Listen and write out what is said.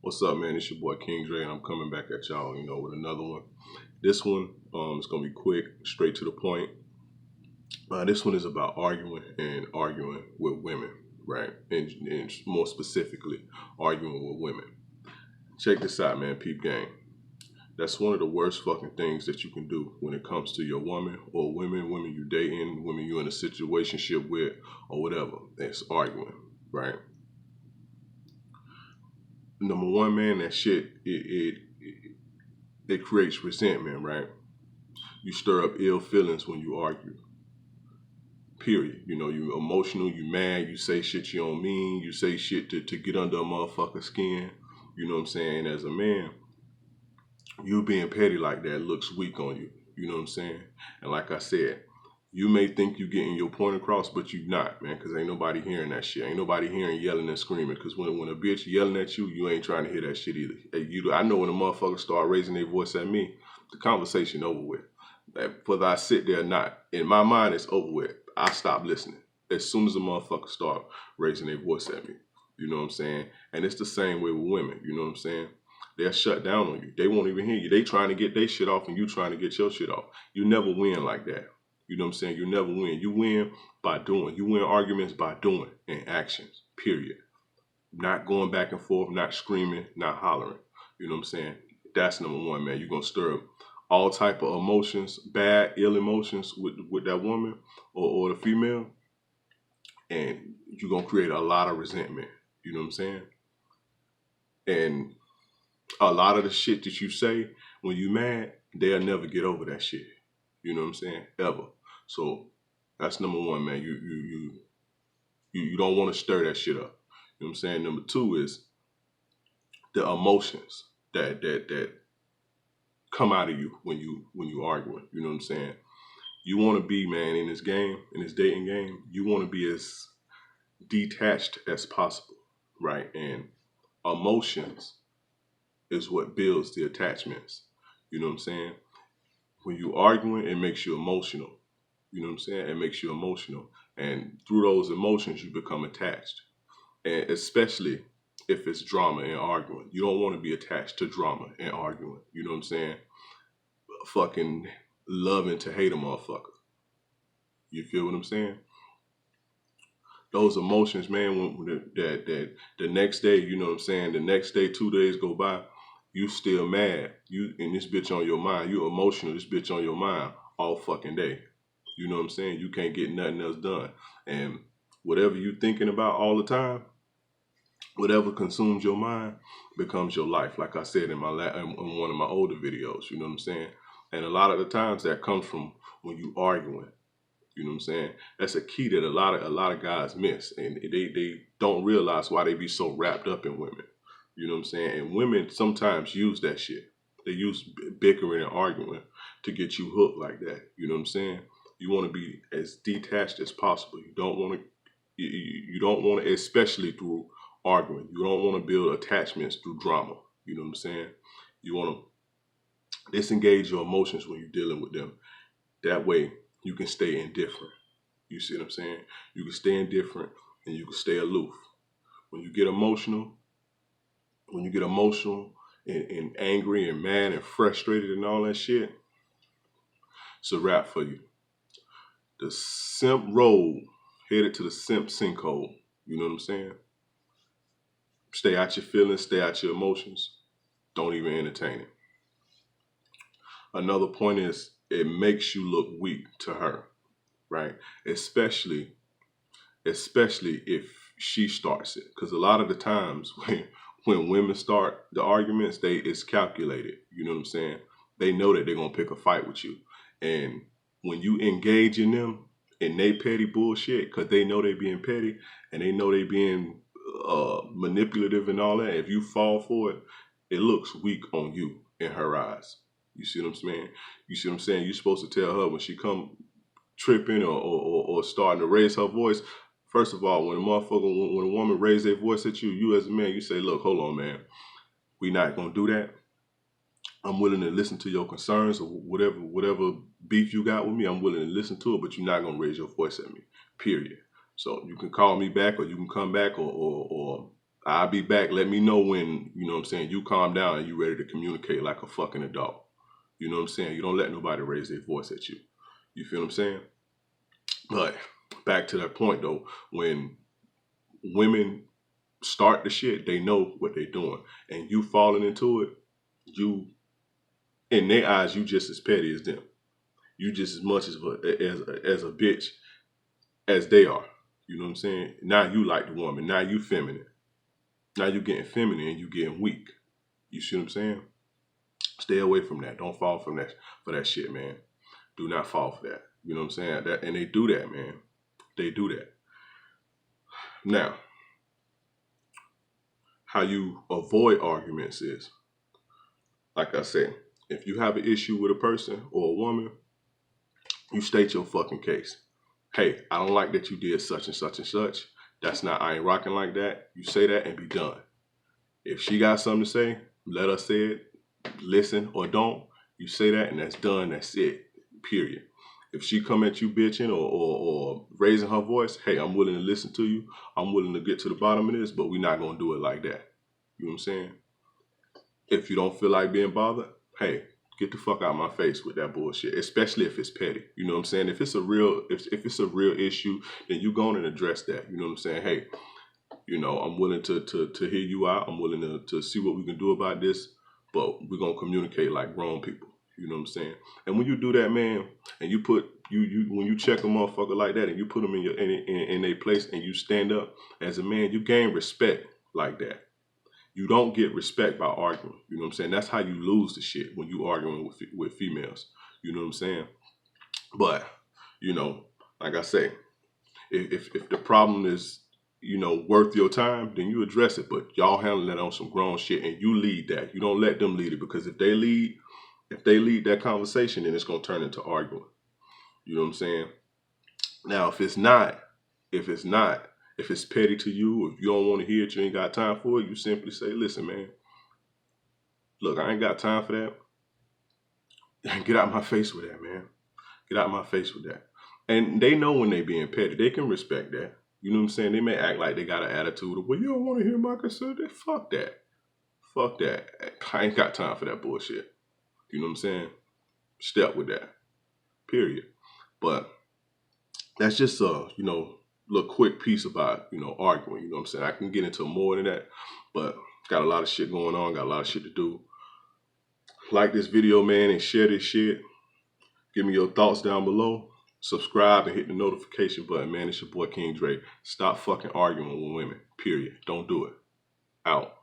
What's up, man? It's your boy King Dre, and I'm coming back at y'all, with another one. This one is gonna be quick, straight to the point. This one is about arguing with women, right? And more specifically, arguing with women. Check this out, man. Peep game. That's one of the worst fucking things that you can do when it comes to your woman or women you dating, women you in a situationship with, or whatever. It's arguing, right? Number one, man, that shit it creates resentment, right? You stir up ill feelings when you argue. Period. You emotional, you mad, you say shit you don't mean, you say shit to get under a motherfucker's skin. You know what I'm saying? As a man, you being petty like that looks weak on you. You know what I'm saying? And like I said, you may think you getting your point across, but you not, man, because ain't nobody hearing that shit. Ain't nobody hearing yelling and screaming, because when a bitch yelling at you, you ain't trying to hear that shit either. I know when a motherfucker start raising their voice at me, the conversation over with. Whether I sit there or not, in my mind, it's over with. I stop listening as soon as a motherfucker start raising their voice at me. You know what I'm saying? And it's the same way with women. You know what I'm saying? They'll shut down on you. They won't even hear you. They trying to get their shit off and you trying to get your shit off. You never win like that. You know what I'm saying? You never win. You win by doing. You win arguments by doing and actions, period. Not going back and forth, not screaming, not hollering. You know what I'm saying? That's number one, man. You're going to stir up all type of emotions, bad, ill emotions with that woman or the female. And you're going to create a lot of resentment. You know what I'm saying? And a lot of the shit that you say when you mad, they'll never get over that shit. You know what I'm saying? Ever. So that's number one, man. You don't want to stir that shit up. You know what I'm saying? Number two is the emotions that come out of you when you arguing. You know what I'm saying? You want to be, man, in this game, in this dating game, you want to be as detached as possible, right? And emotions is what builds the attachments. You know what I'm saying? When you arguing, it makes you emotional. You know what I'm saying? It makes you emotional. And through those emotions, you become attached. And especially if it's drama and arguing. You don't want to be attached to drama and arguing. You know what I'm saying? Fucking loving to hate a motherfucker. You feel what I'm saying? Those emotions, man, that the next day, you know what I'm saying? The next day, 2 days go by, you still mad. You and this bitch on your mind. You emotional, this bitch on your mind all fucking day. You know what I'm saying? You can't get nothing else done. And whatever you thinking about all the time, whatever consumes your mind becomes your life. Like I said in one of my older videos, you know what I'm saying? And a lot of the times that comes from when you arguing. You know what I'm saying? That's a key that a lot of guys miss, and they don't realize why they be so wrapped up in women. You know what I'm saying? And women sometimes use that shit. They use bickering and arguing to get you hooked like that. You know what I'm saying? You want to be as detached as possible. You don't want to. You don't want to, especially through arguing. You don't want to build attachments through drama. You know what I'm saying? You want to disengage your emotions when you're dealing with them. That way, you can stay indifferent. You see what I'm saying? You can stay indifferent and you can stay aloof. When you get emotional, and angry and mad and frustrated and all that shit, it's a wrap for you. The simp road headed to the simp sinkhole. You know what I'm saying? Stay out your feelings, stay out your emotions. Don't even entertain it. Another point is it makes you look weak to her, right? Especially if she starts it. Because a lot of the times when women start the arguments, it's calculated. You know what I'm saying? They know that they're going to pick a fight with you. And when you engage in them in they petty bullshit, because they know they being petty and they know they being manipulative and all that, if you fall for it, it looks weak on you in her eyes. You see what I'm saying? You see what I'm saying? You're supposed to tell her when she come tripping or starting to raise her voice. First of all, when a woman raise their voice at you, you as a man, you say, look, hold on, man. We not going to do that. I'm willing to listen to your concerns or whatever beef you got with me. I'm willing to listen to it, but you're not going to raise your voice at me, period. So you can call me back or you can come back or I'll be back. Let me know when, you know what I'm saying, you calm down and you ready to communicate like a fucking adult. You know what I'm saying? You don't let nobody raise their voice at you. You feel what I'm saying? But back to that point though, when women start the shit, they know what they're doing. And you falling into it, you, in their eyes, you just as petty as them. You just as much as a bitch as they are. You know what I'm saying? Now you like the woman. Now you feminine. Now you getting feminine and you getting weak. You see what I'm saying? Stay away from that. Don't fall for that shit, man. Do not fall for that. You know what I'm saying? And they do that, man. They do that. Now, how you avoid arguments is, like I said, if you have an issue with a person or a woman, you state your fucking case. Hey, I don't like that you did such and such and such. That's not, I ain't rocking like that. You say that and be done. If she got something to say, let her say it. Listen or don't. You say that and that's done. That's it. Period. If she come at you bitching or raising her voice, hey, I'm willing to listen to you. I'm willing to get to the bottom of this, but we're not going to do it like that. You know what I'm saying? If you don't feel like being bothered, hey, get the fuck out of my face with that bullshit, especially if it's petty. You know what I'm saying? If it's a real issue, then you go on and address that. You know what I'm saying? Hey, you know, I'm willing to hear you out. I'm willing to see what we can do about this, but we're going to communicate like grown people. You know what I'm saying? And when you do that, man, and you put, when you check a motherfucker like that and you put them in their place and you stand up as a man, you gain respect like that. You don't get respect by arguing. You know what I'm saying? That's how you lose the shit when you arguing with females. You know what I'm saying? But, you know, like I say, if the problem is, you know, worth your time, then you address it. But y'all handle that on some grown shit and you lead that. You don't let them lead it, because if they lead that conversation, then it's going to turn into arguing. You know what I'm saying? Now, if it's petty to you, if you don't want to hear it, you ain't got time for it, you simply say, listen, man, look, I ain't got time for that. Get out my face with that, man. Get out my face with that. And they know when they being petty. They can respect that. You know what I'm saying? They may act like they got an attitude of, well, you don't want to hear my concern. Fuck that. Fuck that. I ain't got time for that bullshit. You know what I'm saying? Step with that. Period. But that's just a, you know, little quick piece about, you know, arguing. You know what I'm saying? I can get into more than that, but got a lot of shit going on. Got a lot of shit to do. Like this video, man, and share this shit. Give me your thoughts down below. Subscribe and hit the notification button, man. It's your boy King Dre. Stop fucking arguing with women. Period. Don't do it. Out.